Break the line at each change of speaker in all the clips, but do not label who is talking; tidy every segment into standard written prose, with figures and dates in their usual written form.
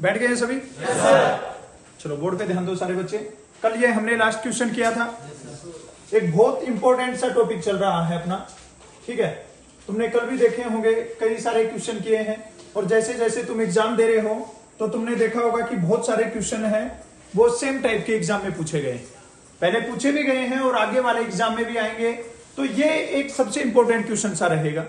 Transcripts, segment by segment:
बैठ गए सभी? चलो बोर्ड पे ध्यान दो सारे बच्चे। कल ये हमने लास्ट क्वेश्चन किया था। एक बहुत इंपॉर्टेंट सा टॉपिक चल रहा है अपना, ठीक है। तुमने कल भी देखे होंगे, कई सारे क्वेश्चन किए हैं, और जैसे जैसे तुम एग्जाम दे रहे हो तो तुमने देखा होगा कि बहुत सारे क्वेश्चन हैं वो सेम टाइप के एग्जाम में पूछे गए, पहले पूछे भी गए हैं और आगे वाले एग्जाम में भी आएंगे। तो ये एक सबसे इंपॉर्टेंट क्वेश्चन सा रहेगा।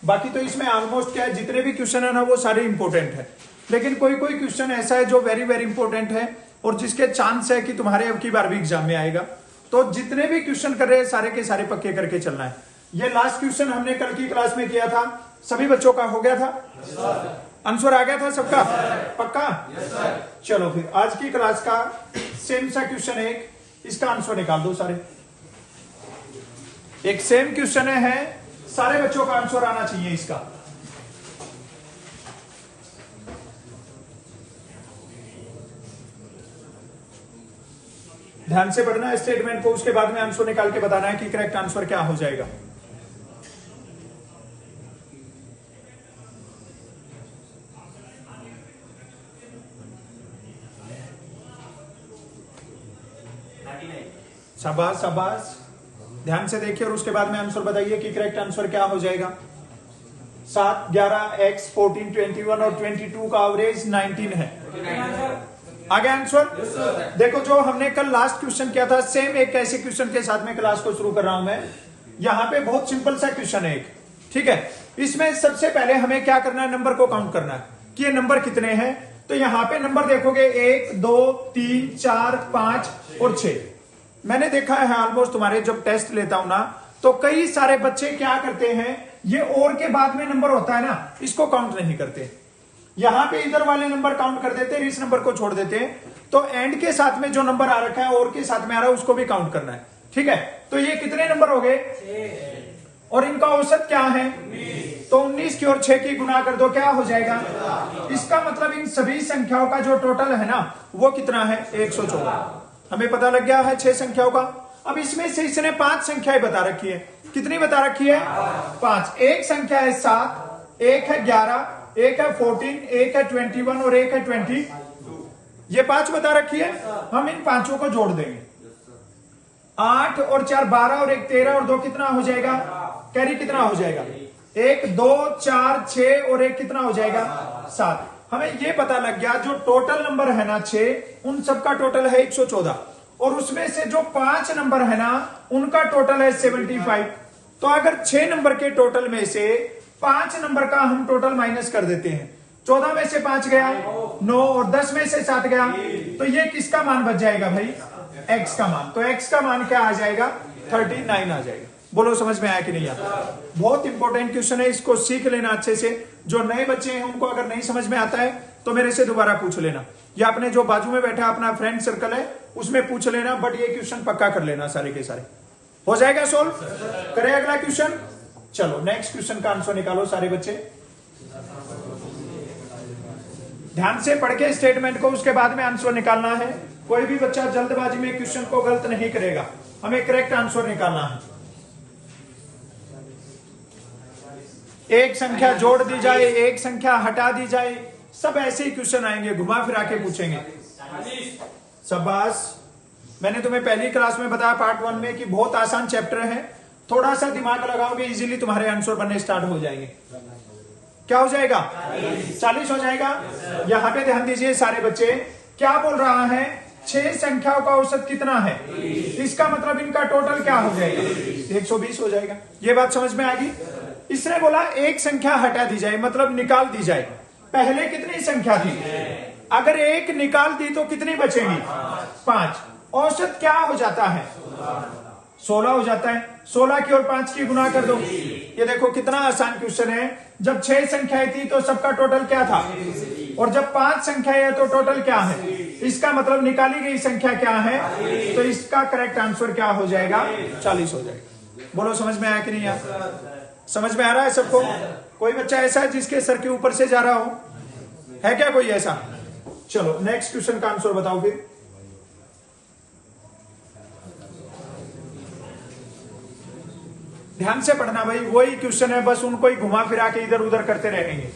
बाकी तो इसमें ऑलमोस्ट क्या है, जितने भी क्वेश्चन है ना वो सारे इंपॉर्टेंट है, लेकिन कोई कोई क्वेश्चन ऐसा है जो वेरी वेरी इंपॉर्टेंट है और जिसके चांस है कि तुम्हारे अब की बार भी एग्जाम में आएगा। तो जितने भी क्वेश्चन कर रहे हैं सारे के सारे पक्के करके चलना है। ये लास्ट क्वेश्चन हमने कल की क्लास में किया था, सभी बच्चों का हो गया था, आंसर आ गया था सबका, पक्का? चलो फिर आज की क्लास का सेम सा क्वेश्चन एक, इसका आंसर निकाल दो सारे। एक सेम क्वेश्चन है, सारे बच्चों का आंसर आना चाहिए इसका। ध्यान से पढ़ना है स्टेटमेंट को, उसके बाद में आंसर निकाल के बताना है कि करेक्ट आंसर क्या हो जाएगा। शाबाश शाबाश, ध्यान से देखिए और उसके बाद में आंसर बताइए कि करेक्ट आंसर क्या हो जाएगा। 7, 11, x, 14, 21 और 22 का एवरेज 19 है। आगे आंसर देखो, जो हमने कल लास्ट क्वेश्चन किया था सेम एक ऐसे क्वेश्चन के साथ में क्लास को शुरू कर रहा हूं मैं। यहां पे बहुत सिंपल सा क्वेश्चन है एक, ठीक है। इसमें सबसे पहले हमें क्या करना है, नंबर को काउंट करना है कि ये नंबर कितने हैं। तो यहां पे नंबर देखोगे 1, 2, 3, 4, 5 और 6। मैंने देखा है ऑलमोस्ट तुम्हारे जब टेस्ट लेता हूं ना, तो कई सारे बच्चे क्या करते हैं, ये और के बाद में नंबर होता है ना, इसको काउंट नहीं करते। यहां पे इधर वाले नंबर काउंट कर देते हैं, इस नंबर को छोड़ देते हैं। तो एंड के साथ में जो नंबर आ रखा है और के साथ में आ रहा है उसको भी काउंट करना है, ठीक है। तो ये कितने नंबर हो गए, और इनका औसत क्या है, तो 19 की और 6 की गुना कर दो, क्या हो जाएगा। इसका मतलब इन सभी संख्याओं का जो टोटल है ना वो कितना है, 114। हमें पता लग गया है 6 संख्याओं का। अब इसमें से इसने 5 संख्याएं बता रखी है। कितनी बता रखी है, 5। एक संख्या है 7, एक है 11, एक है 14, एक है 21 और एक है 20। ये 5 बता रखी है। हम इन पांचों को जोड़ देंगे, 8 और 4 12 और 1 13 और 2 कितना हो जाएगा, कैरी कितना हो जाएगा, 1 2 4 6 और 1 कितना हो जाएगा, 7। हमें ये पता लग गया जो टोटल नंबर है ना 6, उन सबका टोटल है 114, और उसमें से जो 5 नंबर है ना उनका टोटल है 75। तो अगर 6 नंबर के टोटल में से 5 नंबर का हम टोटल माइनस कर देते हैं, 14 में से 5 गया 9 और 10 में से 7 गया, तो ये किसका मान बच जाएगा भाई, x का मान। तो x का मान क्या आ जाएगा, 39 आ जाएगा। बोलो समझ में आया कि नहीं आया। बहुत इंपॉर्टेंट क्वेश्चन है, इसको सीख लेना अच्छे से। जो नए बच्चे हैं उनको अगर नहीं समझ में आता है तो मेरे से दोबारा पूछ लेना, या अपने जो बाजू में बैठा अपना फ्रेंड सर्कल है उसमें पूछ लेना, बट ये क्वेश्चन पक्का कर लेना, सारे के सारे हो जाएगा सोल्व। करें अगला क्वेश्चन। चलो नेक्स्ट क्वेश्चन का आंसर निकालो सारे बच्चे, ध्यान से पढ़ के स्टेटमेंट को, उसके बाद में आंसर निकालना है। कोई भी बच्चा जल्दबाजी में क्वेश्चन को गलत नहीं करेगा, हमें करेक्ट आंसर निकालना है। एक संख्या जोड़ दी जाए, एक संख्या हटा दी जाए, सब ऐसे ही क्वेश्चन आएंगे, घुमा फिरा के पूछेंगे। शाबाश, मैंने तुम्हें पहली क्लास में बताया पार्ट 1 में कि बहुत आसान चैप्टर है, थोड़ा सा दिमाग लगाओगे इजीली तुम्हारे आंसर बनने स्टार्ट हो जाएंगे। क्या हो जाएगा, 40 हो जाएगा। यहां पे ध्यान दीजिए सारे बच्चे, क्या बोल रहा है, 6 संख्याओं का औसत कितना है, इसका मतलब इनका टोटल क्या हो जाएगा, 120 हो जाएगा। ये बात समझ में आ गई। इसने बोला एक संख्या हटा दी जाए, मतलब निकाल दी जाए। पहले कितनी संख्या थी, अगर एक निकाल दी तो कितनी बचेंगी, 5। औसत क्या हो जाता है, 16 हो जाता है। 16 की और 5 की गुना कर दो। ये देखो कितना आसान क्वेश्चन है। जब 6 संख्याएं थी तो सबका टोटल क्या था, और जब 5 संख्याएं है तो टोटल क्या है, इसका मतलब निकाली गई संख्या क्या है। तो इसका करेक्ट आंसर क्या हो जाएगा, 40 हो जाएगा। बोलो समझ में आया कि नहीं आया, समझ में आ रहा है सबको। कोई बच्चा ऐसा है जिसके सर के ऊपर से जा रहा हो, है क्या कोई ऐसा। चलो नेक्स्ट क्वेश्चन का आंसर बताओ फिर। ध्यान से पढ़ना भाई, वही क्वेश्चन है, बस उनको ही घुमा फिरा के इधर उधर करते रहेंगे।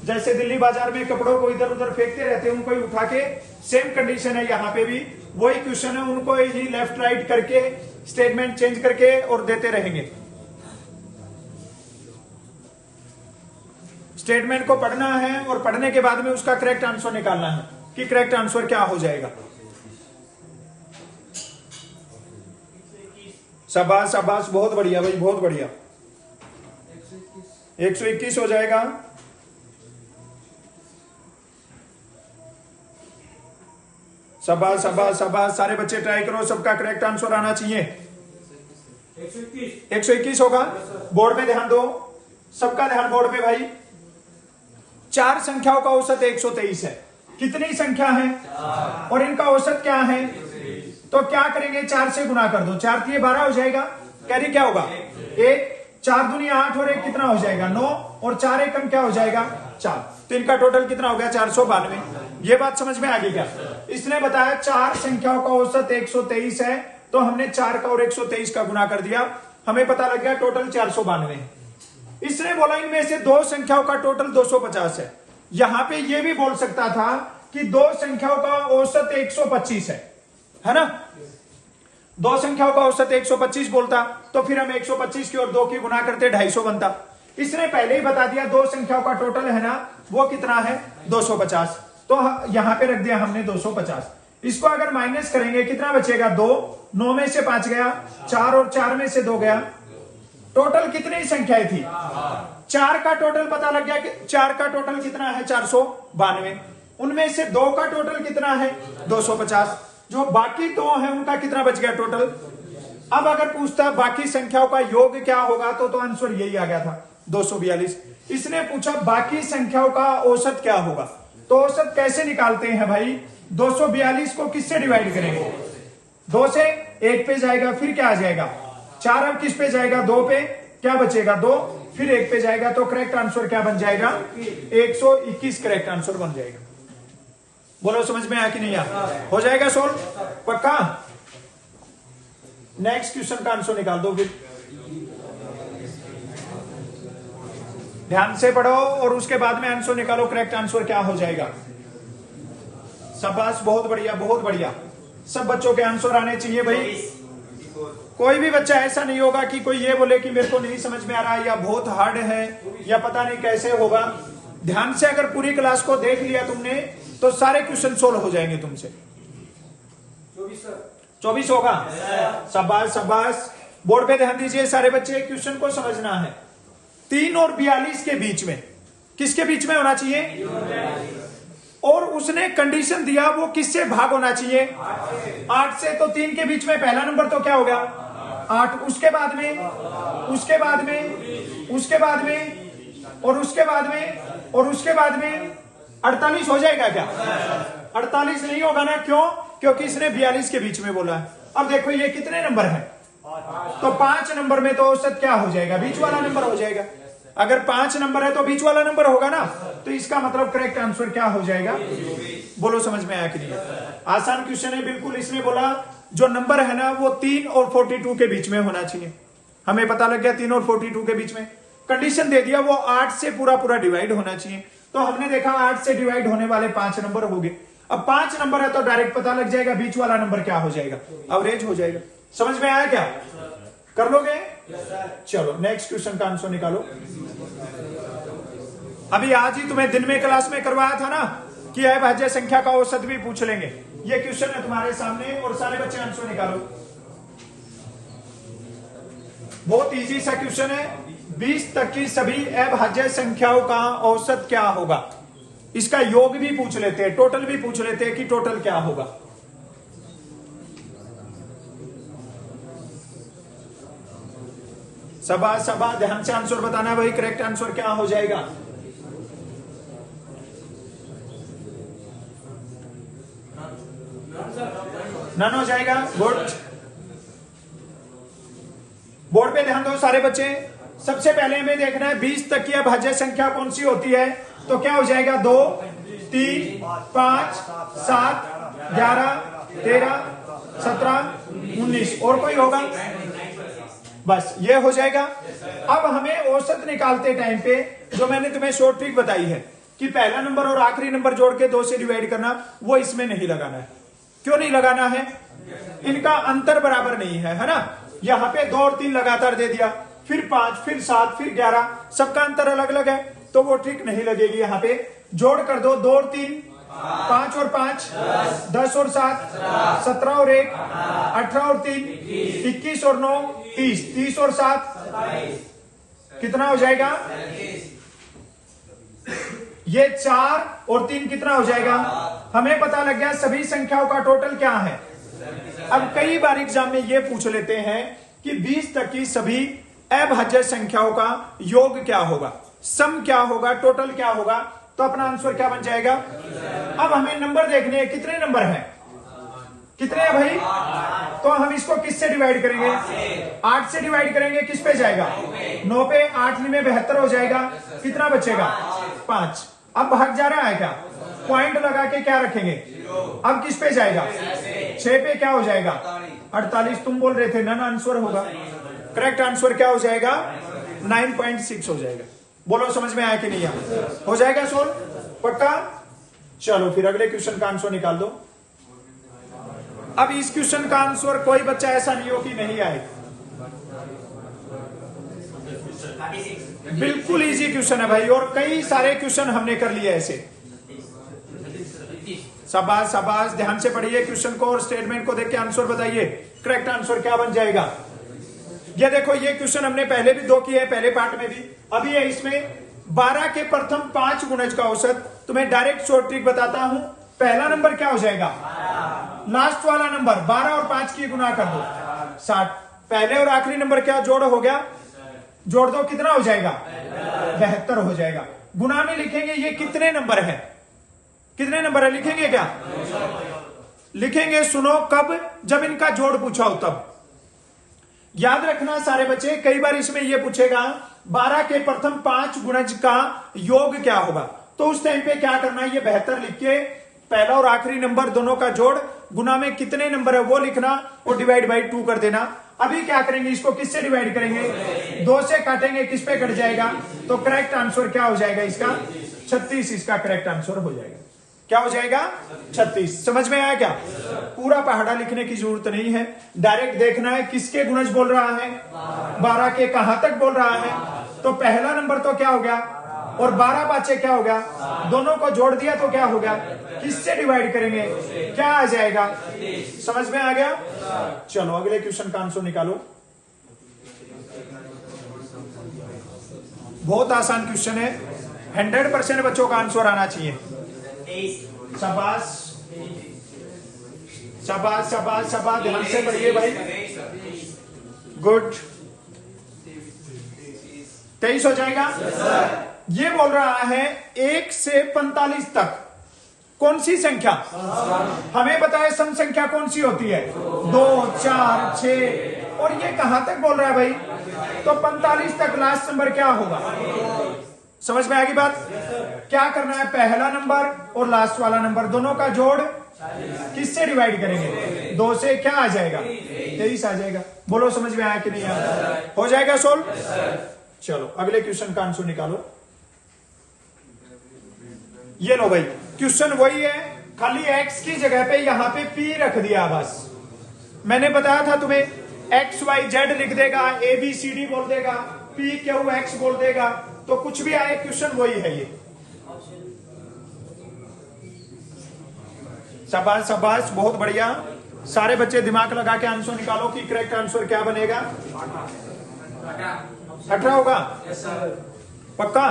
जैसे दिल्ली बाजार में कपड़ों को इधर उधर फेंकते रहते हैं, उनको ही उठा के, सेम कंडीशन है यहाँ पे भी वही क्वेश्चन है, उनको ही लेफ्ट राइट करके स्टेटमेंट चेंज करके और देते रहेंगे। स्टेटमेंट को पढ़ना है और पढ़ने के बाद में उसका करेक्ट आंसर निकालना है कि करेक्ट आंसर क्या हो जाएगा। शाबाश शाबाश, बहुत बढ़िया भाई, बहुत बढ़िया। 121 हो जाएगा। शाबाश शाबाश शाबाश, सारे बच्चे ट्राई करो, सबका करेक्ट आंसर आना चाहिए। 121 होगा। बोर्ड पे ध्यान दो, सबका ध्यान बोर्ड पे भाई। 4 संख्याओं का औसत 123 है। कितनी संख्या है और इनका औसत क्या है? तो क्या करेंगे, 4 से गुना कर दो, 4 3 12 हो जाएगा। कैरी क्या होगा? 1, 4 दूनी 8 और 1 कितना हो जाएगा? 9 और 4 1 कम क्या हो जाएगा? 4। तो इनका टोटल कितना हो गया? 492। ये बात समझ में आ गई क्या? इसने बताया 4 संख्याओं का औसत 123 है, तो हमने 4 का और 123 का गुना कर दिया, हमें पता लग गया टोटल 492 है। इसने बोला इनमें से 2 संख्याओं का टोटल 250 है। यहां पे ये भी बोल सकता था कि 2 संख्याओं का औसत 125 है ना? 2 संख्याओं का औसत 125 बोलता तो फिर हम 125 की और 2 की गुना करते 250 बनता। इसने पहले ही बता दिया 2 संख्याओं का टोटल है ना, वो कितना है? 250। तो यहां पे रख दिया हमने 250। इसको अगर माइनस करेंगे कितना बचेगा? 2, 9 में से 5 गया, 4 और 4 में से 2 गया। टोटल कितनी संख्याएं थी? 4 का टोटल पता लग गया कि 4 का टोटल कितना है? 492। उनमें से 2 का टोटल कितना है? 250। जो बाकी 2 है उनका कितना बच गया टोटल? अब अगर पूछता बाकी संख्याओं का योग क्या होगा तो आंसर यही आ गया था, 242। इसने पूछा बाकी संख्याओं का औसत क्या होगा, तो औसत कैसे निकालते हैं भाई? 242 को किससे डिवाइड करेंगे? 2 से 1 पे जाएगा, फिर क्या आ जाएगा? 4 अब किस पे जाएगा? 2 पे, क्या बचेगा? 2, फिर 1 पे जाएगा, तो करेक्ट आंसर क्या बन जाएगा? 121 करेक्ट आंसर बन जाएगा। बोलो समझ में आया कि नहीं आया? हो जाएगा सोल्व पक्का? नेक्स्ट क्वेश्चन का आंसर निकाल दो फिर। ध्यान से पढ़ो और उसके बाद में आंसर निकालो, करेक्ट आंसर क्या हो जाएगा। शाबाश, बहुत बढ़िया बहुत बढ़िया। सब बच्चों के आंसर आने चाहिए भाई। कोई भी बच्चा ऐसा नहीं होगा कि कोई ये बोले कि मेरे को नहीं समझ में आ रहा है, या बहुत हार्ड है, या पता नहीं कैसे होगा। ध्यान से अगर पूरी क्लास को देख लिया तुमने तो सारे क्वेश्चन सोल्व हो जाएंगे तुमसे। 24 होगा। शाबाश शाबाश। बोर्ड पे ध्यान दीजिए सारे बच्चे, क्वेश्चन को समझना है। 3 और 42 के बीच में, किसके बीच में होना चाहिए? और उसने कंडीशन दिया वो किससे भाग होना चाहिए? 8 से। तो 3 के बीच में पहला नंबर तो क्या हो गया? 8। उसके बाद में, उसके बाद में, उसके बाद में, और उसके बाद में, और उसके बाद में 48 हो जाएगा क्या? 48 नहीं होगा ना, क्यों? क्योंकि इसने 42 के बीच में बोला है। अब देखो ये कितने नंबर है? तो 5 नंबर में तो औसत क्या हो जाएगा? बीच वाला नंबर हो जाएगा। अगर 5 नंबर है तो बीच वाला नंबर होगा ना, तो इसका मतलब करेक्ट आंसर क्या हो जाएगा? बोलो समझ में आया कि नहीं? आसान क्वेश्चन है बिल्कुल। इसने बोला जो नंबर है ना वो 3 और 42 के बीच में होना चाहिए। हमें पता लग गया 3 और 42 के बीच में। कंडीशन दे दिया वो 8 से पूरा पूरा डिवाइड होना चाहिए। तो हमने देखा 8 से डिवाइड होने वाले 5 नंबर हो गए। अब 5 नंबर है तो डायरेक्ट पता लग जाएगा बीच वाला नंबर क्या हो जाएगा? एवरेज हो जाएगा। समझ में आया क्या? कर लोगे? चलो नेक्स्ट क्वेश्चन का आंसर निकालो। अभी आज ही तुम्हें दिन में क्लास में करवाया था ना कि अभाज्य संख्या का औसत भी पूछ लेंगे। ये क्वेश्चन है तुम्हारे सामने और सारे बच्चे आंसर निकालो। बहुत इजी सा क्वेश्चन है। 20 तक की सभी अभाज्य संख्याओं का औसत क्या होगा? इसका योग भी पूछ लेते हैं, टोटल भी पूछ लेते हैं कि टोटल क्या होगा। सबा ध्यान से आंसर बताना भाई, करेक्ट आंसर क्या हो जाएगा? नन हो जाएगा। बोर्ड पे ध्यान दो सारे बच्चे। सबसे पहले हमें देखना है 20 तक की अभाज्य संख्या कौन सी होती है। तो क्या हो जाएगा? 2, 3, 5, 7, 11, 13, 17, 19 और कोई होगा? बस ये हो जाएगा। अब हमें औसत निकालते टाइम पे जो मैंने तुम्हें शॉर्ट ट्रिक बताई है, कि पहला नंबर और आखिरी नंबर जोड़ के 2 से डिवाइड करना, वो इसमें नहीं लगाना है। क्यों नहीं लगाना है? इनका अंतर बराबर नहीं है ना। यहाँ पे 2 और 3 लगातार दे दिया, फिर 5, फिर 7, फिर 11, सबका अंतर अलग अलग है, तो वो ट्रिक नहीं लगेगी। यहाँ पे जोड़ कर दो, 2 और 3, 5 और 5, 10 और 7, 17 और 1, 18 और 3, 21 और 9, 30, 30 और 7 कितना हो जाएगा? ये 4 और 3 कितना हो जाएगा? हमें पता लग गया सभी संख्याओं का टोटल क्या है। अब कई बार एग्जाम में ये पूछ लेते हैं कि 20 तक की सभी अभाज्य संख्याओं का योग क्या होगा, सम क्या होगा, टोटल क्या होगा, तो अपना आंसर क्या बन जाएगा? अब हमें नंबर देखने हैं, कितने नंबर हैं, कितने हैं भाई? तो हम इसको किससे डिवाइड करेंगे? 8 से डिवाइड करेंगे, किस पे जाएगा? 9 पे। 8 में 72 हो जाएगा, कितना बचेगा? 5। अब भाग जा रहा है क्या? पॉइंट लगा के क्या रखेंगे? अब किस पे जाएगा? 6 पे क्या हो जाएगा? 48। तुम बोल रहे थे नन आंसर होगा, करेक्ट आंसर क्या हो जाएगा? 9.6 हो जाएगा। बोलो समझ में आया कि नहीं आया? हो जाएगा सोल्व पक्का? चलो फिर अगले क्वेश्चन का आंसर निकाल दो। अब इस क्वेश्चन का आंसर कोई बच्चा ऐसा नहीं हो कि नहीं आए, बिल्कुल इजी क्वेश्चन है भाई, और कई सारे क्वेश्चन हमने कर लिए ऐसे। शाबाश शाबाश, ध्यान से पढ़िए क्वेश्चन को और स्टेटमेंट को देख के आंसर बताइए, करेक्ट आंसर क्या बन जाएगा। ये देखो, ये क्वेश्चन हमने पहले भी 2 किए हैं, पहले पार्ट में भी, अभी है इसमें 12 के प्रथम 5 गुणज का औसत। तुम्हें डायरेक्ट शॉर्ट ट्रिक बताता हूं। पहला नंबर क्या हो जाएगा? लास्ट वाला नंबर 12 और 5 की गुना कर दो, 60। पहले और आखिरी नंबर क्या जोड़ हो गया? जोड़ दो, कितना हो जाएगा? 72 हो जाएगा। गुना में लिखेंगे ये कितने नंबर है, कितने नंबर है लिखेंगे क्या? लिखेंगे। सुनो, कब? जब इनका जोड़ पूछा हो तब। याद रखना सारे बच्चे, कई बार इसमें यह पूछेगा 12 के प्रथम 5 गुणज का योग क्या होगा, तो उस टाइम पे क्या करना है? ये 72 लिख के पहला और आखिरी नंबर दोनों का जोड़, गुना में कितने नंबर है वो लिखना और डिवाइड बाई 2 कर देना। अभी क्या करेंगे? इसको किससे डिवाइड करेंगे? 2 से काटेंगे, किस पे कट जाएगा? तो करेक्ट आंसर क्या हो जाएगा इसका? 36 इसका करेक्ट आंसर हो जाएगा। क्या हो जाएगा? 36। समझ में आया क्या? पूरा पहाड़ा लिखने की जरूरत नहीं है, डायरेक्ट देखना है किसके गुणज बोल रहा है, 12 के कहां तक बोल रहा है। तो पहला नंबर तो क्या हो गया, और 12 पांचे क्या हो गया, दोनों को जोड़ दिया तो क्या हो गया, किससे डिवाइड करेंगे, क्या आ जाएगा? समझ में आ गया? चलो अगले क्वेश्चन का आंसर निकालो। बहुत आसान क्वेश्चन है, 100% बच्चों का आंसर आना चाहिए। शाबाश शाबाश शाबाश शाबाश, ध्यान से पढ़िए भाई, गुड। 23 हो जाएगा। ये बोल रहा है 1 से 45 तक कौन सी संख्या, हमें पता है सम संख्या कौन सी होती है, 2, 4, 6, और ये कहां तक बोल रहा है भाई, तो 45 तक लास्ट नंबर क्या होगा। समझ में आएगी बात? क्या करना है, पहला नंबर और लास्ट वाला नंबर दोनों का जोड़ किससे डिवाइड करेंगे, 2 से, क्या आ जाएगा, 23 आ जाएगा। बोलो समझ में आया कि नहीं आया? हो जाएगा सोल्व। चलो अगले क्वेश्चन का आंसर निकालो। ये लो भाई, क्वेश्चन वही है, खाली x की जगह पे यहां पे p रख दिया बस। मैंने बताया था तुम्हें, x y z लिख देगा, a b c d बोल देगा, p q x बोल देगा, तो कुछ भी आए क्वेश्चन वही है ये। शाबाश शाबाश, बहुत बढ़िया। सारे बच्चे दिमाग लगा के आंसर निकालो कि करेक्ट आंसर क्या बनेगा। 18 होगा पक्का।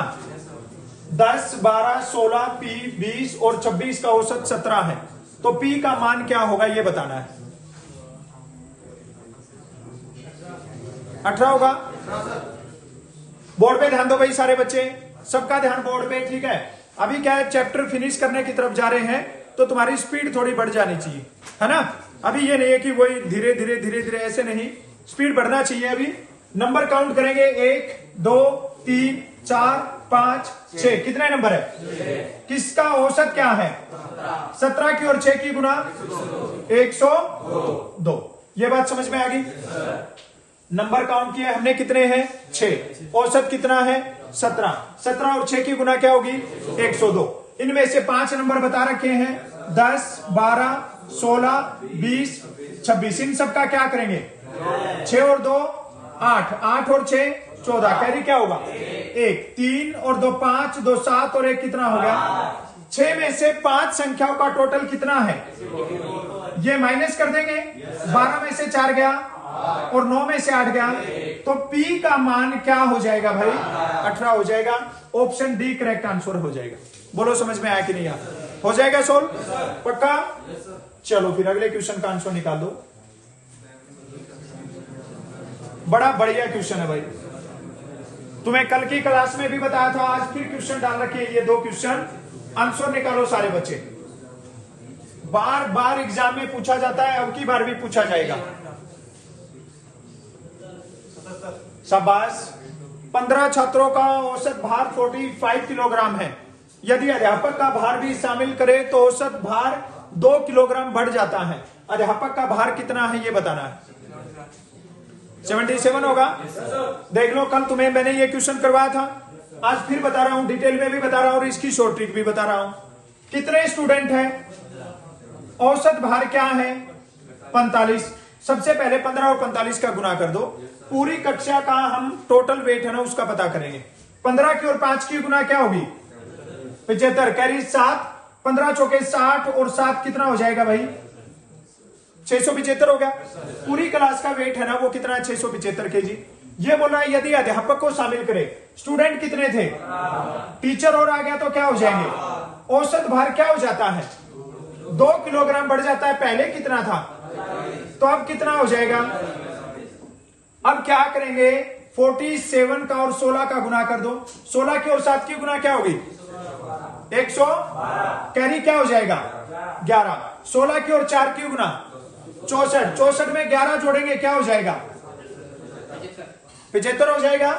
10, 12, 16, p 20 और 26 का औसत 17 है, तो p का मान क्या होगा ये बताना है। 18 होगा। बोर्ड पे ध्यान दो भाई सारे बच्चे, सबका ध्यान बोर्ड पे, ठीक है। अभी क्या है, चैप्टर फिनिश करने की तरफ जा रहे हैं, तो तुम्हारी स्पीड थोड़ी बढ़ जानी चाहिए, है ना। अभी ये नहीं है कि वही धीरे धीरे धीरे धीरे, ऐसे नहीं, स्पीड बढ़ना चाहिए। अभी नंबर काउंट करेंगे, 1, 2, 3, 4, 5, 6, कितने नंबर है, किसका औसत क्या है, 17 की और 6 की गुना 102। ये बात समझ में आ गई। नंबर काउंट किए हमने, कितने हैं 6। औसत कितना है 17। 17 और 6 की गुना क्या होगी 102। इनमें से 5 नंबर बता रखे हैं 10, 12, 16, 20, 26। इन सबका क्या करेंगे 6 और 2 8, 8 और 6 14। कैरी क्या होगा 1, 3 और 2 5, 2 7 और 1 कितना हो गया 6। में से 5 संख्याओं का टोटल कितना है, ये माइनस कर देंगे। 12 में से 4 गया और 9 में से 8 गया, तो P का मान क्या हो जाएगा भाई 18 हो जाएगा। ऑप्शन डी करेक्ट आंसर हो जाएगा। बोलो समझ में आया कि नहीं आया, हो जाएगा सोल्व पक्का। चलो फिर अगले क्वेश्चन का आंसर निकाल दो। बड़ा बढ़िया क्वेश्चन है भाई, तुम्हें कल की क्लास में भी बताया था, आज फिर क्वेश्चन डाल रखे। ये 2 क्वेश्चन आंसर निकालो सारे बच्चे। बार बार एग्जाम में पूछा जाता है, अब की बार भी पूछा जाएगा। शाबाश। 15 छात्रों का औसत भार 45 किलोग्राम है। यदि अध्यापक का भार भी शामिल करे तो औसत भार 2 किलोग्राम बढ़ जाता है। अध्यापक का भार कितना है ये बताना है। 77 होगा। देख लो, कल तुम्हें मैंने ये क्वेश्चन करवाया था, आज फिर बता रहा हूं, डिटेल में भी बता रहा हूं और इसकी शॉर्ट ट्रिक भी बता रहा हूं। कितने स्टूडेंट हैं, औसत भार क्या है 45। सबसे पहले 15 और 45 का गुना कर दो। पूरी कक्षा का हम टोटल वेट है ना उसका पता करेंगे। 15 की और 5 की गुना क्या होगी 75, कैरी 7, 15 चौके 60 और 7 कितना हो जाएगा भाई 675 हो गया। पूरी क्लास का वेट है ना वो कितना है 675 केजी। ये बोल रहा है यदि अध्यापक को शामिल करे, स्टूडेंट कितने थे, टीचर और आ गया तो क्या हो जाएंगे, औसत भार क्या हो जाता है 2 किलोग्राम बढ़ जाता है। पहले कितना था, तो अब कितना हो जाएगा। अब क्या करेंगे 47 का और 16 का गुना कर दो। 16 की और 7 की गुना क्या होगी 100, कैरी क्या हो जाएगा 11। 16 की और 4 की गुना 64, 64 में 11 जोड़ेंगे क्या हो जाएगा 75 हो जाएगा।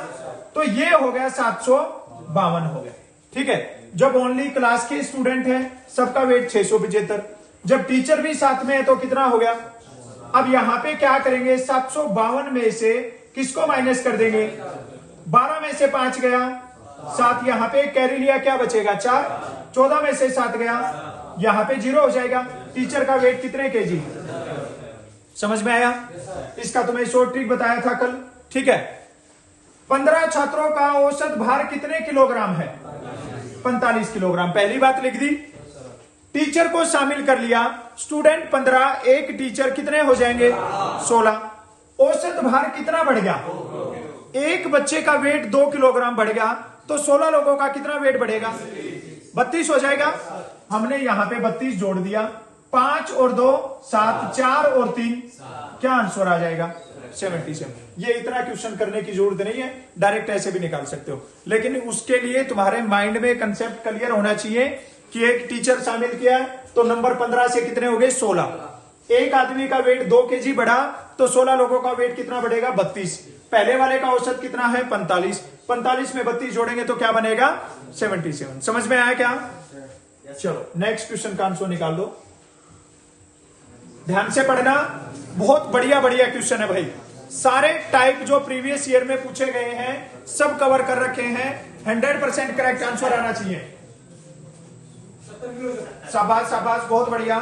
तो ये हो गया 752 हो गया। ठीक है, जब ओनली क्लास के स्टूडेंट हैं सबका वेट 675, जब टीचर भी साथ में है तो कितना हो गया। अब यहां पे क्या करेंगे 752 में से किसको माइनस कर देंगे, 12 में से 5 गया, 7 यहां पे कैरी लिया, क्या बचेगा 4, 14 में से 7 गया, यहां पे 0 हो जाएगा। टीचर का वेट कितने केजी, समझ में आया। इसका तुम्हें शॉर्ट ट्रिक बताया था कल। ठीक है, 15 छात्रों का औसत भार कितने किलोग्राम है 45 किलोग्राम। पहली बात लिख दी, टीचर को शामिल कर लिया, स्टूडेंट 15, एक टीचर कितने हो जाएंगे 16। औसत भार कितना बढ़ गया, एक बच्चे का वेट 2 किलोग्राम बढ़ गया, तो 16 लोगों का कितना वेट बढ़ेगा 32 हो जाएगा। हमने यहां पे 32 जोड़ दिया, 5 और 2 7, 4 और 3 क्या आंसर आ जाएगा 77। ये इतना क्वेश्चन करने की जरूरत नहीं है, डायरेक्ट ऐसे भी निकाल सकते हो, लेकिन उसके लिए तुम्हारे माइंड में कंसेप्ट क्लियर होना चाहिए कि एक टीचर शामिल किया है तो नंबर 15 से कितने हो गए 16। एक आदमी का वेट 2 केजी बढ़ा तो 16 लोगों का वेट कितना बढ़ेगा 32। पहले वाले का औसत कितना है 45, 45 में 32 जोड़ेंगे तो क्या बनेगा 77। समझ में आया क्या। चलो नेक्स्ट क्वेश्चन का आंसर निकाल दो, ध्यान से पढ़ना, बहुत बढ़िया बढ़िया क्वेश्चन है भाई। सारे टाइप जो प्रीवियस ईयर में पूछे गए हैं सब कवर कर रखे हैं, 100% करेक्ट आंसर आना चाहिए। शाबाश शाबाश, बहुत बढ़िया।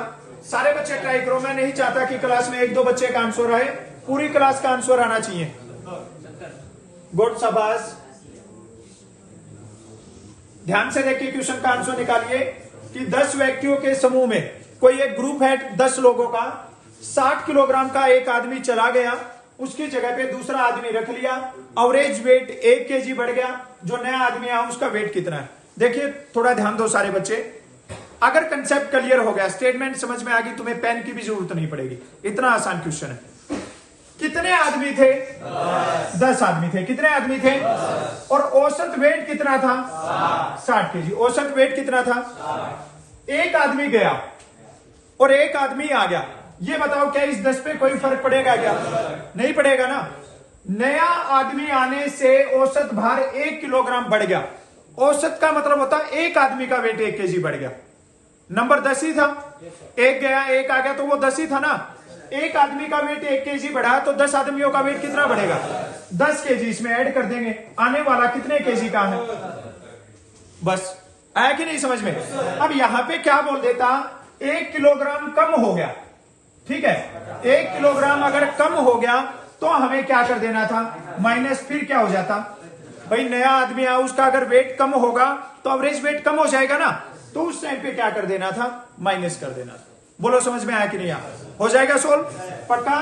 सारे बच्चे ट्राई करो, मैं नहीं चाहता कि क्लास में 1-2 बच्चे का आंसर आए, पूरी क्लास का आंसर आना चाहिए। गुड, शाबाश। ध्यान से देखिए, क्वेश्चन का आंसर निकालिए कि 10 व्यक्तियों के समूह में कोई एक ग्रुप है 10 लोगों का, 60 किलोग्राम का एक आदमी चला गया, उसकी जगह पे दूसरा आदमी रख लिया, एवरेज वेट 1 केजी बढ़ गया, जो नया आदमी आया उसका वेट कितना है। देखिए थोड़ा ध्यान दो सारे बच्चे, अगर कंसेप्ट क्लियर हो गया, स्टेटमेंट समझ में आ गई, तुम्हें पेन की भी जरूरत नहीं पड़ेगी, इतना आसान क्वेश्चन है। कितने आदमी थे 10 आदमी थे। कितने आदमी थे और औसत वेट कितना था 60 केजी। औसत वेट कितना था, एक आदमी गया और एक आदमी आ गया, ये बताओ क्या इस 10 पे कोई फर्क पड़ेगा क्या, नहीं पड़ेगा ना। नया आदमी आने से औसत भार 1 किलोग्राम बढ़ गया। औसत का मतलब होता है एक आदमी का वेट 1 केजी बढ़ गया। नंबर 10 ही था, एक गया एक आ गया तो वो 10 ही था ना। एक आदमी का वेट 1 kg बढ़ा तो 10 आदमियों का वेट कितना बढ़ेगा? 10 kg इसमें ऐड कर देंगे, आने वाला कितने kg का है? बस आया कि नहीं समझ में? अब यहां पे क्या बोल देता, 1 किलोग्राम कम हो गया, ठीक है, 1 किलोग्राम अगर कम हो गया तो हमें क्या कर देना था, माइनस, फिर क्या हो जाता भाई, नया आदमी आया उसका अगर वेट कम होगा तो एवरेज वेट कम हो जाएगा ना, तो उस टाइम पे क्या कर देना था, माइनस कर देना था। बोलो समझ में आया कि नहीं? हो जाएगा सोल्व पक्का?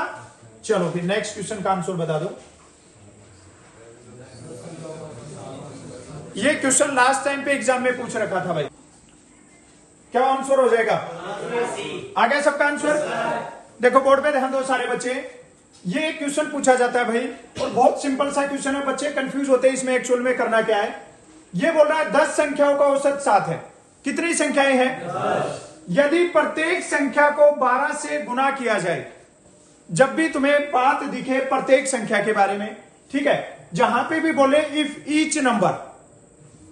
चलो फिर नेक्स्ट क्वेश्चन का आंसर बता दो। ये क्वेश्चन लास्ट टाइम पे एग्जाम में पूछ रखा था भाई, क्या आंसर हो जाएगा? आ गया सबका आंसर? देखो बोर्ड पे ध्यान दो सारे बच्चे, ये एक क्वेश्चन पूछा जाता है भाई, और बहुत सिंपल सा क्वेश्चन है, बच्चे कंफ्यूज होते हैं इसमें एक्चुअल में करना क्या है। ये बोल रहा है 10 संख्याओं का औसत 7 है। कितनी संख्याएं हैं? यदि प्रत्येक संख्या को 12 से गुना किया जाए, जब भी तुम्हें बात दिखे प्रत्येक संख्या के बारे में, ठीक है, जहां पे भी बोले इफ ईच नंबर,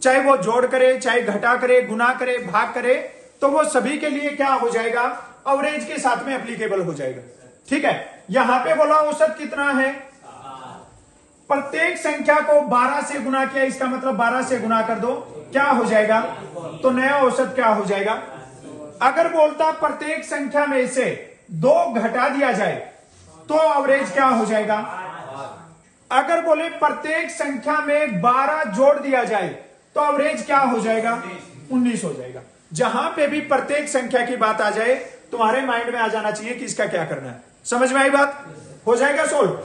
चाहे वो जोड़ करे, चाहे घटा करे, गुना करे, भाग करे, तो वो सभी के लिए क्या हो जाएगा, एवरेज के साथ में एप्लीकेबल हो जाएगा, ठीक है। यहां पे बोला औसत कितना है, प्रत्येक संख्या को 12 से गुना किया, इसका मतलब 12 से गुना कर दो, क्या हो जाएगा, तो नया औसत क्या हो जाएगा। अगर बोलता प्रत्येक संख्या में से 2 घटा दिया जाए तो एवरेज क्या हो जाएगा। अगर बोले प्रत्येक संख्या में 12 जोड़ दिया जाए तो एवरेज क्या हो जाएगा, 19 हो जाएगा। जहां पे भी प्रत्येक संख्या की बात आ जाए तुम्हारे माइंड में आ जाना चाहिए कि इसका क्या करना है। समझ में आई बात? हो जाएगा सोल्व?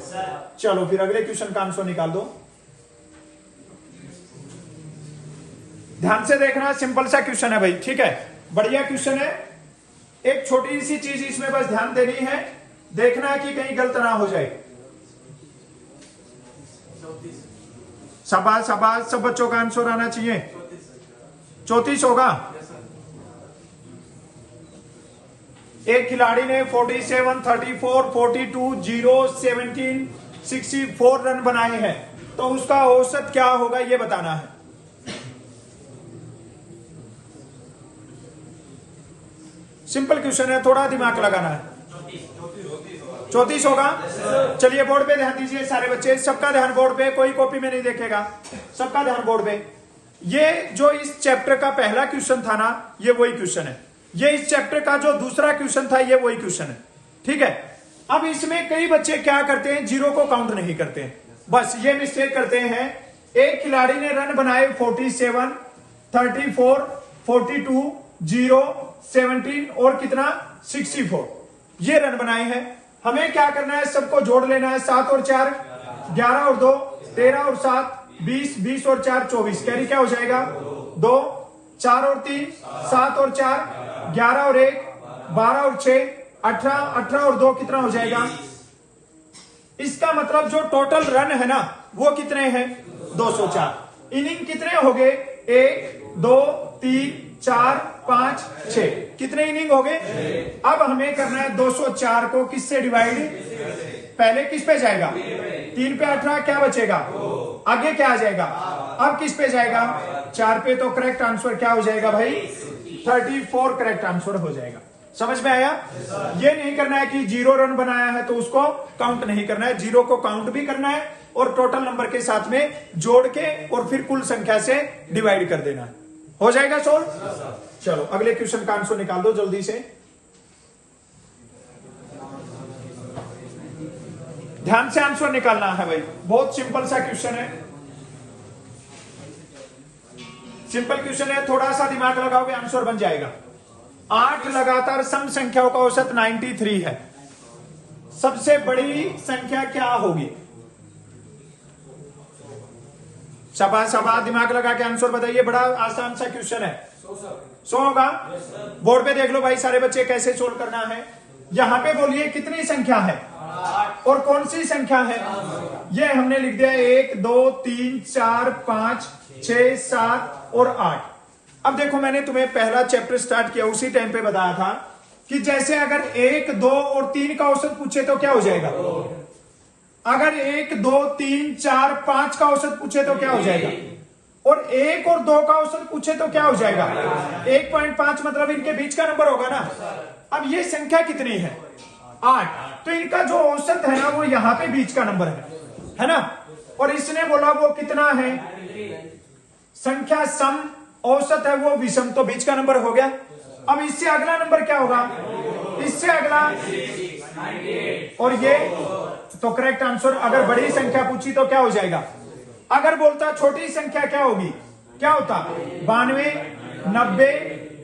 चलो फिर अगले क्वेश्चन का आंसर निकाल दो। ध्यान से देखना, सिंपल सा क्वेश्चन है भाई, ठीक है, बढ़िया क्वेश्चन है। एक छोटी सी चीज इसमें बस ध्यान देनी है, देखना कि कहीं गलत ना हो जाए। शाबाश शाबाश, सब बच्चों का आंसर आना चाहिए। 34 होगा। एक खिलाड़ी ने 47, 34, 42, 0, 17, 64 रन बनाए हैं, तो उसका औसत क्या होगा ये बताना है। सिंपल क्वेश्चन है, थोड़ा दिमाग लगाना है। 34 होगा। चलिए बोर्ड पे ध्यान दीजिए सारे बच्चे, सबका ध्यान बोर्ड पे, कोई कॉपी में नहीं देखेगा, सबका ध्यान बोर्ड पे। ये जो इस चैप्टर का पहला क्वेश्चन था ना, ये वही क्वेश्चन है। ये इस चैप्टर का जो दूसरा क्वेश्चन था, ये वही क्वेश्चन है, ठीक है। अब इसमें कई बच्चे क्या करते हैं, जीरो को काउंट नहीं करते हैं, बस ये मिस्टेक करते हैं। एक खिलाड़ी ने रन बनाए 47, 34, 42, 0, 17 और कितना 64, ये रन बनाए हैं। हमें क्या करना है, सबको जोड़ लेना है। 7 और 4 11 और 2 13 और 7 20, 20 और 4 24, कैरी क्या हो जाएगा 2, 4 और 3 7 और 4 11 और 1 12 और 6 18, 18 और 2 कितना हो जाएगा। इसका मतलब जो टोटल रन है ना वो कितने हैं 204। इनिंग कितने हो गए 1 2 3 4 5 6, कितने इनिंग हो गए। अब हमें करना है 204 को किससे डिवाइड, पहले किस पे जाएगा 3 पे 18, क्या बचेगा आगे क्या आ जाएगा, अब किस पे जाएगा 4 पे, तो करेक्ट आंसर क्या हो जाएगा भाई 34 करेक्ट आंसर हो जाएगा। समझ में आया। ये नहीं करना है कि 0 रन बनाया है तो उसको काउंट नहीं करना है, 0 को काउंट भी करना है और टोटल नंबर के साथ में जोड़ के और फिर कुल संख्या से डिवाइड कर देना है। हो जाएगा सोल्व। चलो अगले क्वेश्चन का आंसर निकाल दो जल्दी से। ध्यान से आंसर निकालना है भाई, बहुत सिंपल सा क्वेश्चन है, सिंपल क्वेश्चन है, थोड़ा सा दिमाग लगाओगे आंसर बन जाएगा। 8 लगातार सम संख्याओं का औसत 93 है, सबसे बड़ी संख्या क्या होगी। शाबाश शाबाश, दिमाग लगा के आंसर बताइए, बड़ा आसान सा क्वेश्चन है। 100 होगा। बोर्ड पे देख लो भाई सारे बच्चे कैसे सोल्व करना है। यहां पे बोलिए कितनी संख्या है और कौन सी संख्या है, ये हमने लिख दिया 1 2 3 4 5 6 7 और 8। अब देखो मैंने तुम्हें पहला चैप्टर स्टार्ट किया उसी टाइम पे बताया था कि जैसे अगर 1 2 और 3 का औसत पूछे तो क्या हो जाएगा, अगर 1 2 3 4 5 का औसत पूछे तो क्या हो जाएगा, और 1 और 2 का औसत पूछे तो क्या हो जाएगा 1.5, मतलब इनके बीच का नंबर होगा ना। अब ये संख्या कितनी है, 8। तो इनका जो औसत है ना वो यहाँ पे बीच का नंबर है ना। और इसने बोला वो कितना है, संख्या सम, औसत है वो विषम, तो बीच का नंबर हो गया। अब इससे अगला नंबर क्या होगा, इससे अगला, और ये तो करेक्ट आंसर। अगर बड़ी संख्या पूछी तो क्या हो जाएगा, अगर बोलता छोटी संख्या क्या होगी, क्या होता 92, 90,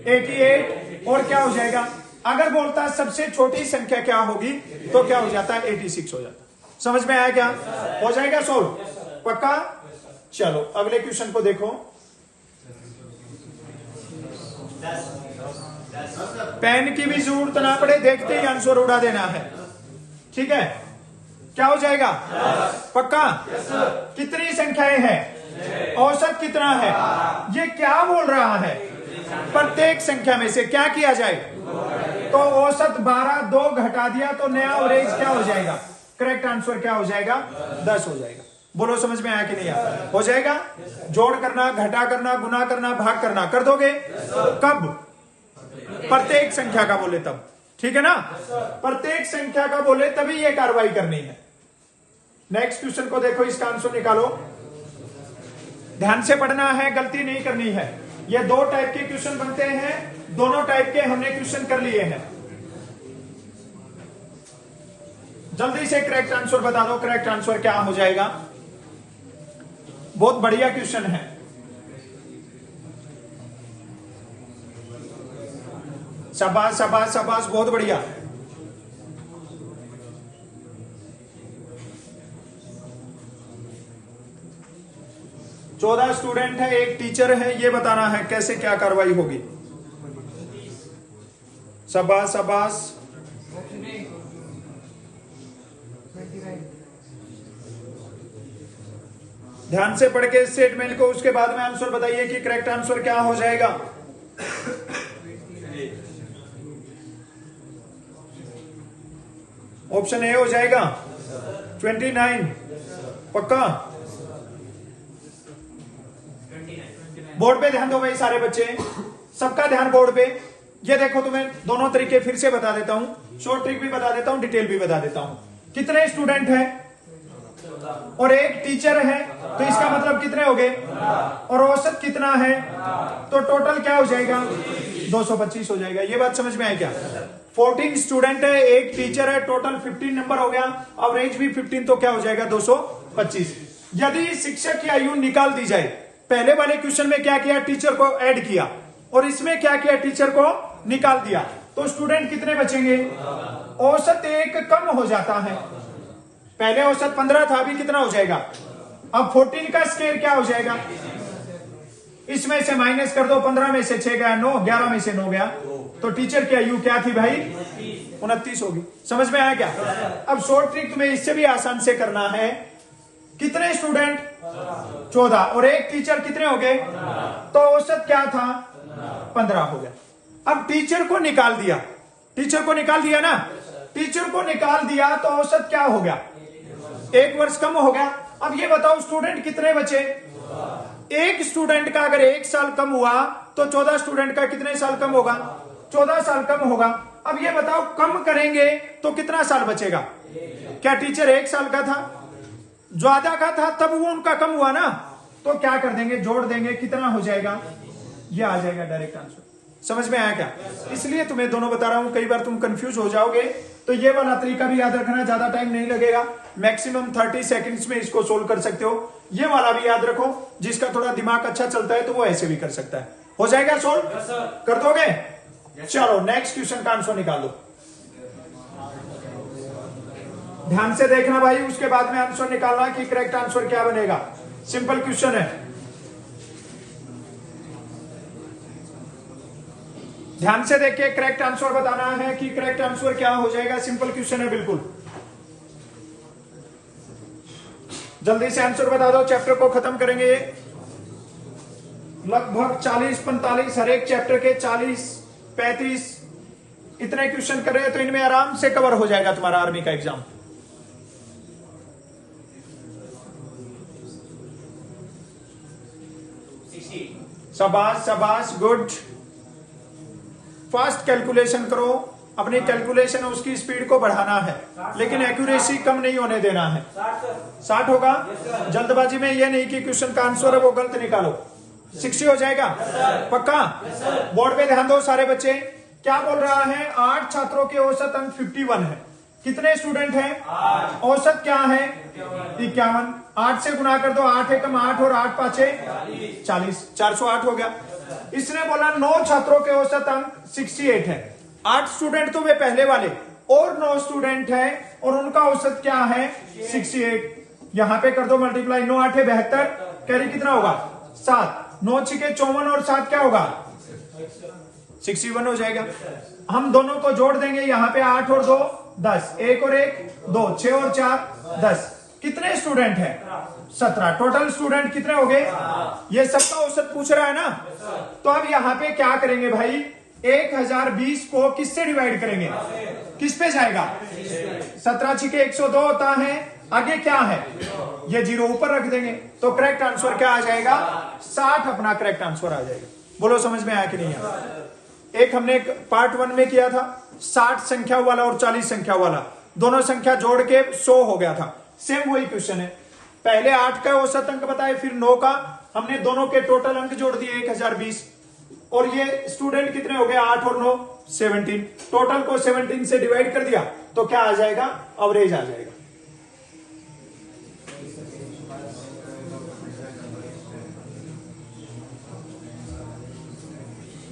88 और क्या हो जाएगा। अगर बोलता सबसे छोटी संख्या क्या होगी तो क्या हो जाता है 86 हो जाता। समझ में आया क्या, हो जाएगा सोल्व पक्का। चलो अगले क्वेश्चन को देखो। पेन की भी जरूरत ना पड़े, देखते ही आंसर उड़ा देना है, ठीक है। क्या हो जाएगा पक्का। कितनी संख्याएं हैं, औसत कितना है, ये क्या बोल रहा है, प्रत्येक संख्या में से क्या किया जाए, तो औसत 12, 2 घटा दिया तो नया एवरेज क्या हो जाएगा, करेक्ट आंसर क्या हो जाएगा 10 हो जाएगा। बोलो समझ में आया कि नहीं आया, हो जाएगा। जोड़ करना, घटा करना, गुना करना, भाग करना कर दोगे, कब, प्रत्येक संख्या का बोले तब, ठीक है ना, प्रत्येक संख्या का बोले तभी ये कार्रवाई करनी है। नेक्स्ट क्वेश्चन को देखो, इसका आंसर निकालो, ध्यान से पढ़ना है, गलती नहीं करनी है। ये 2 टाइप के क्वेश्चन बनते हैं, दोनों टाइप के हमने क्वेश्चन कर लिए हैं। जल्दी से करेक्ट आंसर बता दो, करेक्ट आंसर क्या हो जाएगा। बहुत बढ़िया क्वेश्चन है, शाबाश शाबाश शाबाश, बहुत बढ़िया। चौदह स्टूडेंट है, एक टीचर है, ये बताना है कैसे क्या कार्रवाई होगी। शाबाश शाबाश, ध्यान से पढ़ के स्टेटमेंट को, उसके बाद में आंसर बताइए कि करेक्ट आंसर क्या हो जाएगा। ऑप्शन ए हो जाएगा 29 पक्का। बोर्ड पे ध्यान दो भाई सारे बच्चे, सबका ध्यान बोर्ड पे। ये देखो तुम्हें दोनों तरीके फिर से बता देता हूं, शॉर्ट ट्रिक भी बता देता हूं, डिटेल भी बता देता हूं। कितने स्टूडेंट हैं और एक टीचर है, तो इसका मतलब कितने हो गए, और औसत कितना है, तो टोटल क्या हो जाएगा 225 हो जाएगा। ये बात समझ में आई क्या। 14 स्टूडेंट है, एक टीचर है, टोटल 15 नंबर हो गया, एवरेज भी 15, तो क्या हो जाएगा 225। यदि शिक्षक की आयु निकाल दी जाए, पहले वाले क्वेश्चन में क्या किया, टीचर को ऐड किया, और इसमें क्या किया, टीचर को निकाल दिया, तो स्टूडेंट कितने बचेंगे, औसत 1 कम हो जाता है। पहले औसत 15 था, अभी कितना हो जाएगा, अब 14 का स्क्वायर क्या हो जाएगा, इसमें से माइनस कर दो, 15 में से 6 गया 9, 11 में से 9 गया, तो टीचर की आयु क्या थी भाई 29 होगी। समझ में आया क्या। अब शॉर्ट ट्रिक तुम्हें इससे भी आसान से करना है। कितने स्टूडेंट 14 और एक टीचर कितने हो गए, तो औसत क्या था 15 हो गया। अब टीचर को निकाल दिया, टीचर को निकाल दिया ना, टीचर को निकाल दिया तो औसत क्या हो गया, 1 वर्ष कम हो गया। अब ये बताओ स्टूडेंट कितने बचे, एक स्टूडेंट का अगर 1 साल कम हुआ तो 14 स्टूडेंट का कितने साल कम होगा, 14 साल कम होगा। अब ये बताओ कम करेंगे तो कितना साल बचेगा, क्या टीचर 1 साल का था, ज्यादा का था, तब वो उनका कम हुआ ना, तो क्या कर देंगे, जोड़ देंगे, कितना हो जाएगा, ये आ जाएगा डायरेक्ट आंसर। समझ में आया क्या। इसलिए तुम्हें दोनों बता रहा हूं, कई बार तुम कंफ्यूज हो जाओगे, तो ये वाला तरीका भी याद रखना, ज्यादा टाइम नहीं लगेगा, मैक्सिमम 30 सेकंड्स में इसको सोल्व कर सकते हो। ये वाला भी याद रखो, जिसका थोड़ा दिमाग अच्छा चलता है तो वो ऐसे भी कर सकता है। हो जाएगा सोल्व, कर दोगे। चलो नेक्स्ट क्वेश्चन का आंसर निकालो, ध्यान से देखना भाई, उसके बाद में आंसर निकालना कि करेक्ट आंसर क्या बनेगा। सिंपल क्वेश्चन है, ध्यान से देखिए, करेक्ट आंसर बताना है कि करेक्ट आंसर क्या हो जाएगा। सिंपल क्वेश्चन है बिल्कुल, जल्दी से आंसर बता दो, चैप्टर को खत्म करेंगे। लगभग 40-45 हर एक चैप्टर के 40-35 इतने क्वेश्चन कर रहे हैं, तो इनमें आराम से कवर हो जाएगा तुम्हारा आर्मी का एग्जाम। शाबाश शाबाश, गुड। फास्ट कैलकुलेशन करो, अपनी कैलकुलेशन उसकी स्पीड को बढ़ाना है, लेकिन एक्यूरेसी कम नहीं होने देना है। 60 होगा। जल्दबाजी में ये नहीं कि क्वेश्चन का आंसर है वो गलत निकालो। 60 हो जाएगा पक्का। बोर्ड पे ध्यान दो सारे बच्चे। क्या बोल रहा है? 8 छात्रों के औसत अंक 51 है। कितने स्टूडेंट हैं? औसत क्या है? 51। 8 से गुना कर दो, 8 एकम 8 और 8 पांचे 40, 408 हो गया। इसने बोला 9 छात्रों के औसत अंक 68 है। 8 स्टूडेंट तो वे पहले वाले और 9 स्टूडेंट हैं और उनका औसत क्या है? 68। यहां पे कर दो मल्टीप्लाई, 9 8 72, कैरी कितना होगा? 7, 9 6 54 और 7 क्या होगा? 61 हो जाएगा। हम दोनों को जोड़ देंगे, यहां पे 8 और 2 10, 1 और 1 2, 6 और 4 10। कितने स्टूडेंट हैं? 17। टोटल स्टूडेंट कितने हो गए? ये सबका औसत पूछ रहा है ना। तो अब यहां पे क्या करेंगे भाई? 1020 को किससे डिवाइड करेंगे? किस पे जाएगा? 17 6 102 होता है। आगे क्या है? ये 0 ऊपर रख देंगे तो करेक्ट आंसर क्या आ जाएगा? 60 अपना करेक्ट आंसर आ जाएगा। बोलो समझ में आया कि नहीं आया? एक हमने पार्ट 1 में किया था 60 संख्या वाला और 40 संख्या वाला, दोनों संख्या जोड़ के 100 हो गया था। सेम वही क्वेश्चन है। पहले 8 का औसत अंक बताए, फिर 9 का। हमने दोनों के टोटल अंक जोड़ दिए 1020 और ये स्टूडेंट कितने हो गए? 8 और 9 17। टोटल को 17 से डिवाइड कर दिया तो क्या आ जाएगा? एवरेज आ जाएगा।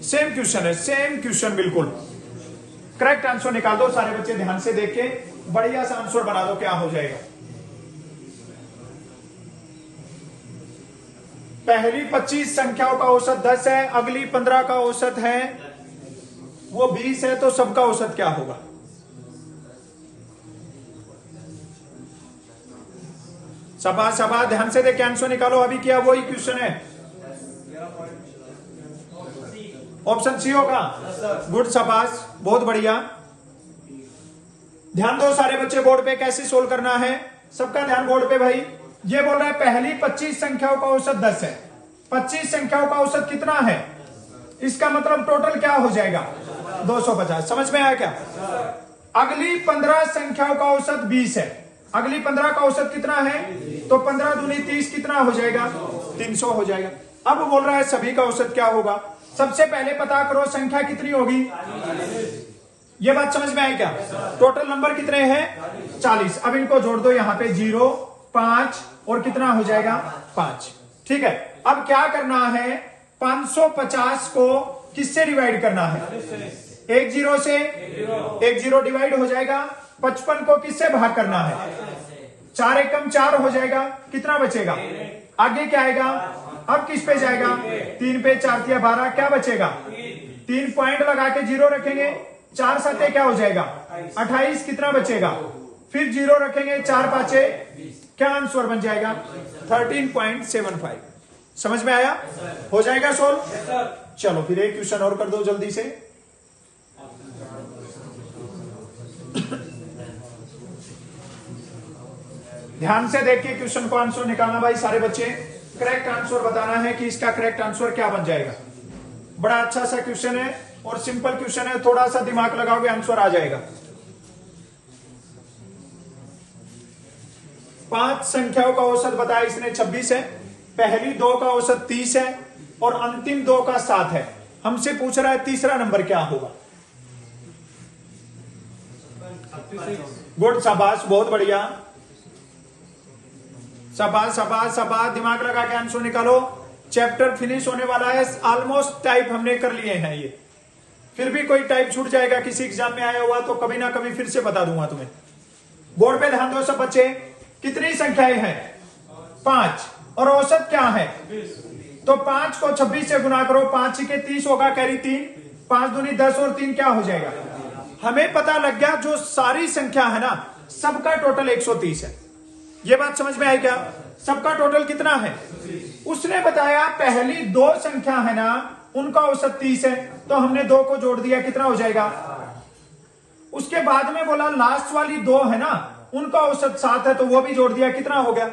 सेम क्वेश्चन है, सेम क्वेश्चन बिल्कुल। करेक्ट आंसर निकाल दो सारे बच्चे ध्यान से देख के, बढ़िया सा आंसर बना दो। क्या हो जाएगा? पहली 25 संख्याओं का औसत 10 है, अगली 15 का औसत है वो 20 है, तो सबका औसत क्या होगा? सभा ध्यान से देख के आंसर निकालो। अभी क्या वही क्वेश्चन है। ऑप्शन सी होगा। गुड, शाबाश, बहुत बढ़िया। ध्यान दो सारे बच्चे बोर्ड पे, कैसे सोल्व करना है। सबका ध्यान बोर्ड पे भाई। ये बोल रहा है पहली 25 संख्याओं का औसत 10 है। 25 संख्याओं का औसत कितना है? इसका मतलब टोटल क्या हो जाएगा? 250। समझ में आया क्या? अगली 15 संख्याओं का औसत 20 है। अगली 15 का औसत कितना है? तो 15 दूनी 30 कितना हो जाएगा? 300 हो जाएगा। अब बोल रहा है सभी का औसत क्या होगा। सबसे पहले पता करो संख्या कितनी होगी। ये बात समझ में आई क्या? टोटल नंबर कितने हैं? 40। अब इनको जोड़ दो, यहां पे 0 5 और कितना हो जाएगा? 5। ठीक है। अब क्या करना है? 550 को किससे डिवाइड करना है? 1 0 से 1 0 डिवाइड हो जाएगा। 55 को किससे भाग करना है? 4 एकम 4 हो जाएगा। कितना बचेगा? आगे क्या आएगा? अब किस पे जाएगा? 3 पे 4 तिया 12, क्या बचेगा? 3 पॉइंट लगा के 0 रखेंगे। 4 7 क्या हो जाएगा? 28। कितना बचेगा? फिर 0 रखेंगे। 4 5 क्या आंसर बन जाएगा? 13.75। समझ में आया? हो जाएगा सोल्व। चलो फिर एक क्वेश्चन और कर दो जल्दी से। ध्यान से देख के क्वेश्चन को आंसर निकालना भाई सारे बच्चे। करेक्ट आंसर बताना है कि इसका करेक्ट आंसर क्या बन जाएगा। बड़ा अच्छा सा क्वेश्चन है और सिंपल क्वेश्चन है, थोड़ा सा दिमाग लगाओगे आंसर आ जाएगा। 5 संख्याओं का औसत बताया इसने 26 है, पहली 2 का औसत 30 है और अंतिम 2 का 7 है। हमसे पूछ रहा है तीसरा नंबर क्या होगा। गुड, शाबाश, बहुत बढ़िया। शाबाश शाबाश शाबाश, दिमाग लगा के आंसर निकालो। चैप्टर फिनिश होने वाला है, ऑलमोस्ट टाइप हमने कर लिए हैं ये। फिर भी कोई टाइप छूट जाएगा किसी एग्जाम में आया हुआ तो कभी ना कभी फिर से बता दूंगा तुम्हें। बोर्ड पे ध्यान दो सब बच्चे। कितनी संख्याएं हैं? 5 और औसत क्या है? तो 5 को 26 से गुना करो। 5 के 30 होगा, कैरी 3, 5 दूनी 10 और 3 क्या हो जाएगा? हमें पता लग गया जो सारी संख्या है ना सबका टोटल 130 है। ये बात समझ में आई क्या? सबका टोटल कितना है? उसने बताया पहली 2 संख्या है ना उनका औसत 30 है, तो हमने 2 को जोड़ दिया, कितना हो जाएगा? उसके बाद में बोला लास्ट वाली 2 है ना उनका औसत 7 है, तो वो भी जोड़ दिया, कितना हो गया?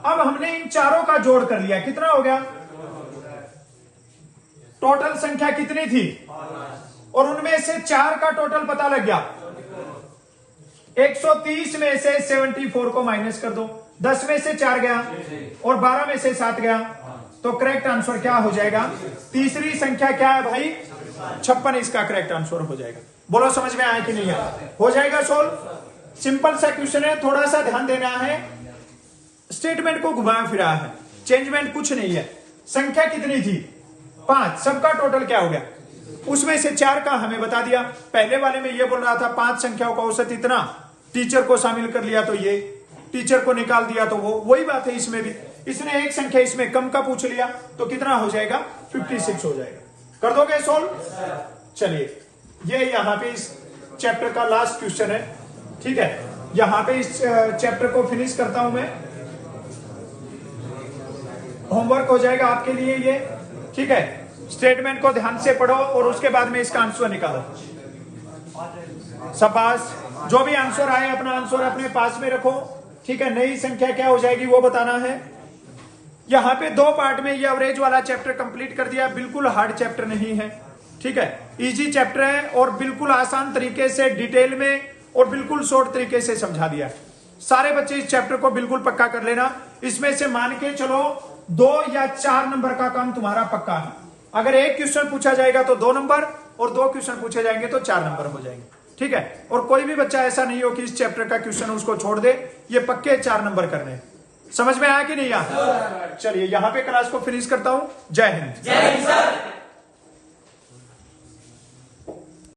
अब हमने इन चारों का जोड़ कर लिया, कितना हो गया? टोटल संख्या कितनी थी? और उनमें से 4 का टोटल पता लग गया। 130 में से 74 को माइनस कर दो, 10 में से 4 गया और 12 में से 7 गया, तो करेक्ट आंसर क्या हो जाएगा? तीसरी संख्या क्या है भाई? 56 इसका करेक्ट आंसर हो जाएगा। बोलो समझ में आया कि नहीं आया? हो जाएगा सोल्व। सिंपल सा क्वेश्चन है, थोड़ा सा ध्यान देना है। स्टेटमेंट को घुमाया फिरा है, चेंजमेंट कुछ नहीं है। संख्या कितनी थी? 5, सबका टोटल क्या हो गया? उसमें से 4 का हमें बता दिया। पहले वाले में ये बोल रहा था 5 संख्याओं का औसत इतना, टीचर को शामिल कर लिया तो ये, टीचर को निकाल दिया तो वो, वही बात है इसमें भी। इसने एक संख्या इसमें कम का पूछ लिया तो कितना हो जाएगा? 56 हो जाएगा। कर दोगे सोल्व? चलिए, ये यहां पे इस चैप्टर का लास्ट क्वेश्चन है, ठीक है। यहां पे इस चैप्टर को फिनिश करता हूं मैं। होमवर्क हो जाएगा आपके लिए ये, ठीक है। स्टेटमेंट को ध्यान से पढ़ो और उसके बाद में इसका आंसर निकालो। शाबाश। जो भी आंसर आए अपना आंसर अपने पास में रखो, ठीक है। नई संख्या क्या हो जाएगी वो बताना है। यहां पे 2 पार्ट में ये एवरेज वाला चैप्टर कंप्लीट कर दिया। बिल्कुल हार्ड चैप्टर नहीं है, ठीक है। इजी चैप्टर है और बिल्कुल आसान तरीके से डिटेल में और बिल्कुल शॉर्ट तरीके से समझा दिया है। सारे बच्चे इस चैप्टर को बिल्कुल पक्का कर लेना। इसमें से मान के चलो 2 या 4 नंबर का काम तुम्हारा पक्का है। अगर एक क्वेश्चन पूछा जाएगा तो 2 नंबर और 2 क्वेश्चन पूछे जाएंगे तो 4 नंबर हो जाएंगे, ठीक है। और कोई भी बच्चा ऐसा नहीं हो कि इस चैप्टर का क्वेश्चन उसको छोड़ दे, ये पक्के 4 नंबर करने। समझ में आया कि नहीं आया? चलिए यहां पे क्लास को फिनिश करता हूं। जय हिंद।
जय हिंद सर।